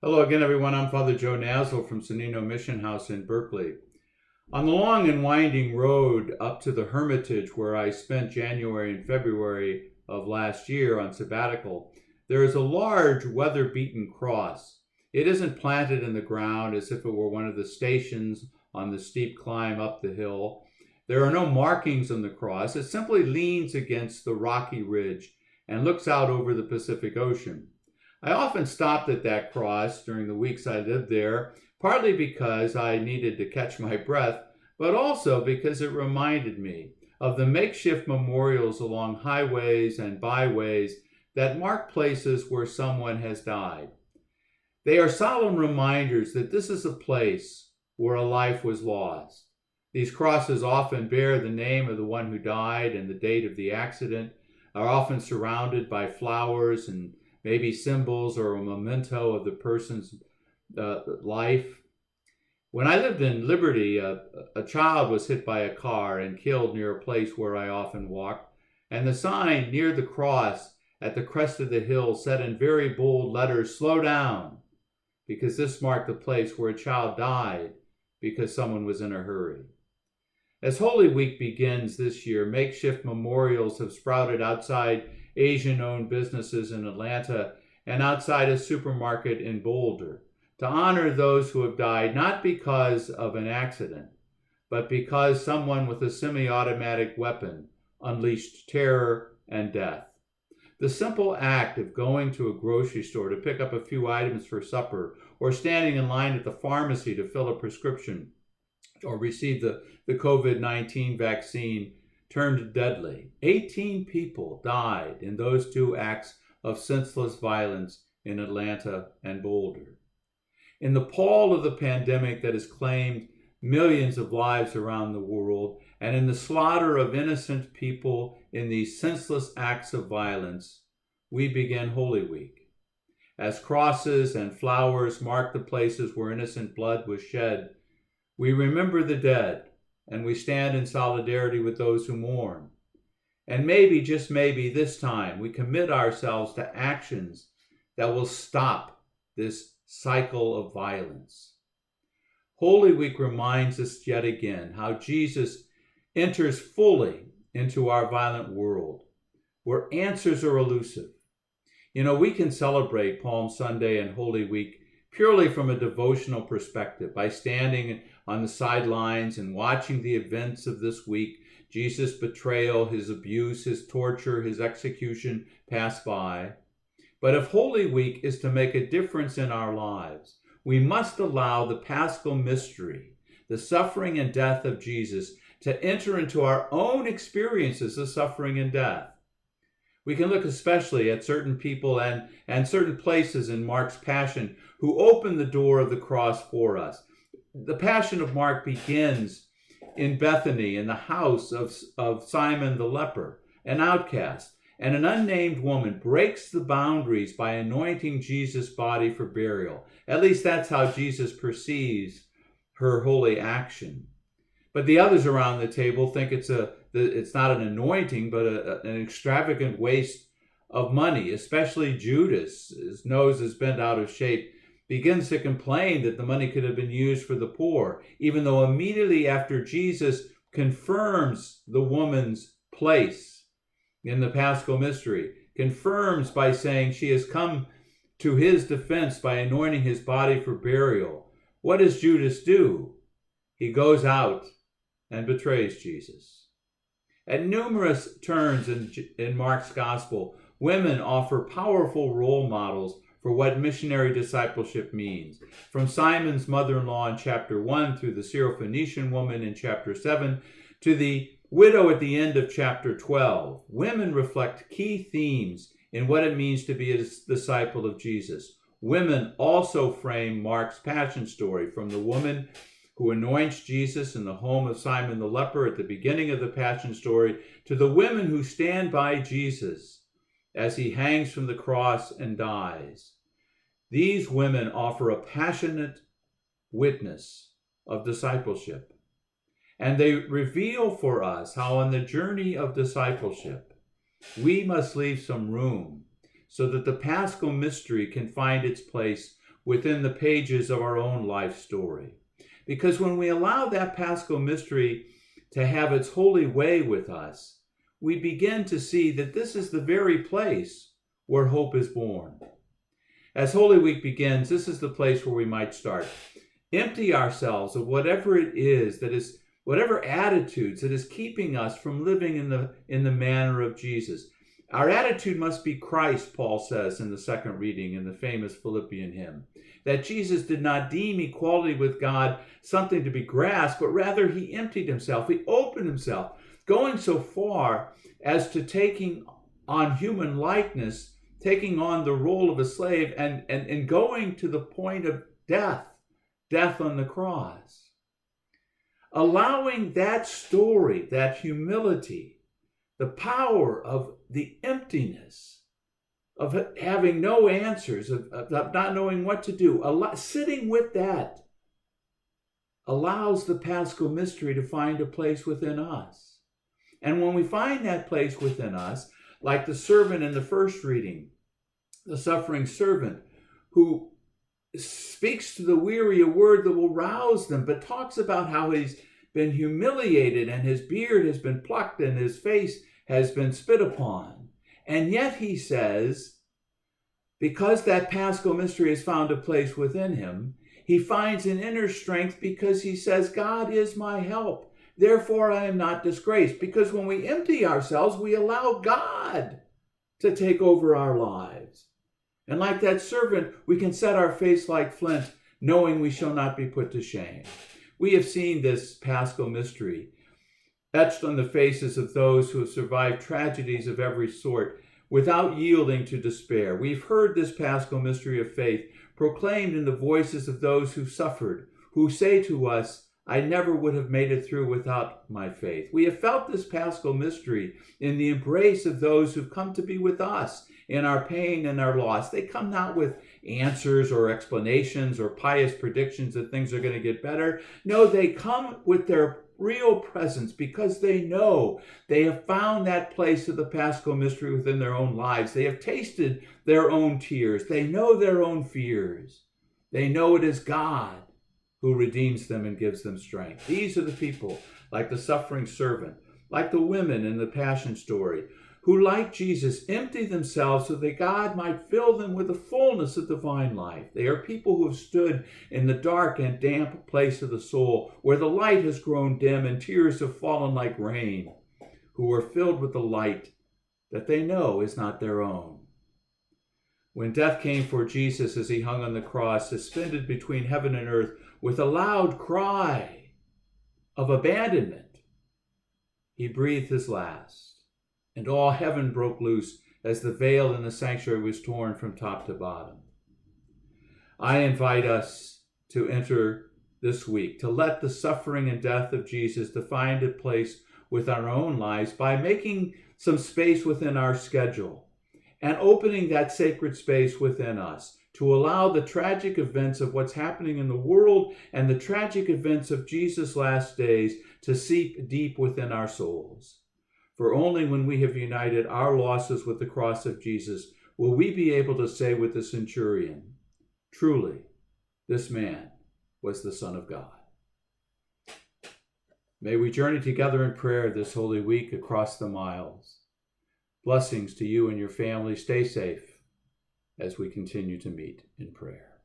Hello again, everyone. I'm Father Joe Nazzle from Sonino Mission House in Berkeley. On the long and winding road up to the Hermitage, where I spent January and February of last year on sabbatical, there is a large weather-beaten cross. It isn't planted in the ground as if it were one of the stations on the steep climb up the hill. There are no markings on the cross. It simply leans against the rocky ridge and looks out over the Pacific Ocean. I often stopped at that cross during the weeks I lived there, partly because I needed to catch my breath, but also because it reminded me of the makeshift memorials along highways and byways that mark places where someone has died. They are solemn reminders that this is a place where a life was lost. These crosses often bear the name of the one who died and the date of the accident, are often surrounded by flowers and maybe symbols or a memento of the person's life. When I lived in Liberty, a child was hit by a car and killed near a place where I often walked, and the sign near the cross at the crest of the hill said in very bold letters, "Slow down," because this marked the place where a child died because someone was in a hurry. As Holy Week begins this year, makeshift memorials have sprouted outside Asian-owned businesses in Atlanta and outside a supermarket in Boulder to honor those who have died not because of an accident, but because someone with a semi-automatic weapon unleashed terror and death. The simple act of going to a grocery store to pick up a few items for supper, or standing in line at the pharmacy to fill a prescription, or receive the COVID-19 vaccine turned deadly. 18 people died in those two acts of senseless violence in Atlanta and Boulder. In the pall of the pandemic that has claimed millions of lives around the world, and in the slaughter of innocent people in these senseless acts of violence, we begin Holy Week. As crosses and flowers mark the places where innocent blood was shed, we remember the dead, and we stand in solidarity with those who mourn. And maybe, just maybe, this time we commit ourselves to actions that will stop this cycle of violence. Holy Week reminds us yet again how Jesus enters fully into our violent world, where answers are elusive. We can celebrate Palm Sunday and Holy Week purely from a devotional perspective, by standing on the sidelines and watching the events of this week, Jesus' betrayal, his abuse, his torture, his execution pass by. But if Holy Week is to make a difference in our lives, we must allow the Paschal mystery, the suffering and death of Jesus, to enter into our own experiences of suffering and death. We can look especially at certain people and certain places in Mark's Passion who open the door of the cross for us. The Passion of Mark begins in Bethany, in the house of Simon the leper, an outcast, and an unnamed woman breaks the boundaries by anointing Jesus' body for burial. At least that's how Jesus perceives her holy action. But the others around the table think it's not an anointing, but an extravagant waste of money, especially Judas. His nose is bent out of shape, begins to complain that the money could have been used for the poor, even though immediately after Jesus confirms the woman's place in the Paschal mystery, confirms by saying she has come to his defense by anointing his body for burial, what does Judas do? He goes out and betrays Jesus. At numerous turns in Mark's gospel, women offer powerful role models for what missionary discipleship means. From Simon's mother-in-law in chapter 1 through the Syrophoenician woman in chapter 7 to the widow at the end of chapter 12, women reflect key themes in what it means to be a disciple of Jesus. Women also frame Mark's passion story, from the woman who anoints Jesus in the home of Simon the leper at the beginning of the passion story to the women who stand by Jesus as he hangs from the cross and dies. These women offer a passionate witness of discipleship, and they reveal for us how on the journey of discipleship we must leave some room so that the Paschal mystery can find its place within the pages of our own life story. Because when we allow that Paschal mystery to have its holy way with us, we begin to see that this is the very place where hope is born. As Holy Week begins, this is the place where we might start. Empty ourselves of whatever it is that is, whatever attitudes that is keeping us from living in the manner of Jesus. Our attitude must be Christ, Paul says in the second reading in the famous Philippian hymn, that Jesus did not deem equality with God something to be grasped, but rather he emptied himself, he opened himself, going so far as to taking on human likeness, taking on the role of a slave, and going to the point of death on the cross. Allowing that story, that humility, the power of the emptiness, of having no answers, of not knowing what to do, sitting with that allows the Paschal mystery to find a place within us. And when we find that place within us, like the servant in the first reading, the suffering servant who speaks to the weary a word that will rouse them, but talks about how he's been humiliated and his beard has been plucked and his face has been spit upon. And yet he says, because that Paschal mystery has found a place within him, he finds an inner strength because he says, God is my help. Therefore, I am not disgraced. Because when we empty ourselves, we allow God to take over our lives. And like that servant, we can set our face like flint, knowing we shall not be put to shame. We have seen this Paschal mystery etched on the faces of those who have survived tragedies of every sort without yielding to despair. We've heard this Paschal mystery of faith proclaimed in the voices of those who suffered, who say to us, I never would have made it through without my faith. We have felt this Paschal mystery in the embrace of those who've come to be with us in our pain and our loss. They come not with answers or explanations or pious predictions that things are going to get better. No, they come with their real presence because they know they have found that place of the Paschal mystery within their own lives. They have tasted their own tears. They know their own fears. They know it is God who redeems them and gives them strength. These are the people, like the suffering servant, like the women in the Passion story, who, like Jesus, empty themselves so that God might fill them with the fullness of divine life. They are people who have stood in the dark and damp place of the soul, where the light has grown dim and tears have fallen like rain, who are filled with the light that they know is not their own. When death came for Jesus as he hung on the cross, suspended between heaven and earth, with a loud cry of abandonment, he breathed his last, and all heaven broke loose as the veil in the sanctuary was torn from top to bottom. I invite us to enter this week, to let the suffering and death of Jesus to find a place within our own lives by making some space within our schedule and opening that sacred space within us to allow the tragic events of what's happening in the world and the tragic events of Jesus' last days to seep deep within our souls. For only when we have united our losses with the cross of Jesus will we be able to say with the centurion, truly, this man was the Son of God. May we journey together in prayer this Holy Week across the miles. Blessings to you and your family. Stay safe as we continue to meet in prayer.